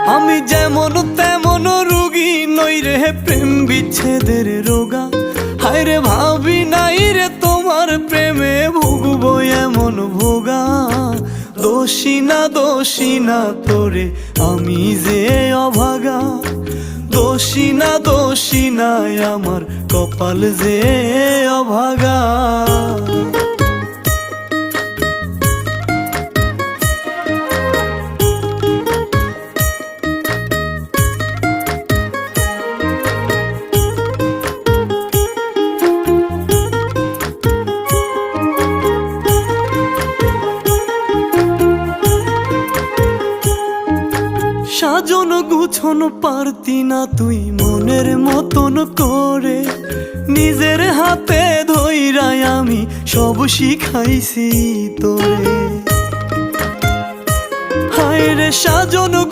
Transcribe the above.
আমি যেমন তেমন রোগী নই রে প্রেম বিচ্ছেদের রোগা। হায় রে ভাবি নাই রে তোমার প্রেমে ভুগবো এমন ভোগা। দোষী না তোরে আমি যে অভাগা। দোষী না আমার কপাল যে অভাগা। সাজন গুছন পারতি না তুই মনের মতন করে। নিজের হাতে ধইরাই আমি সব শিখাইছি তোরে। হায় রে সাজন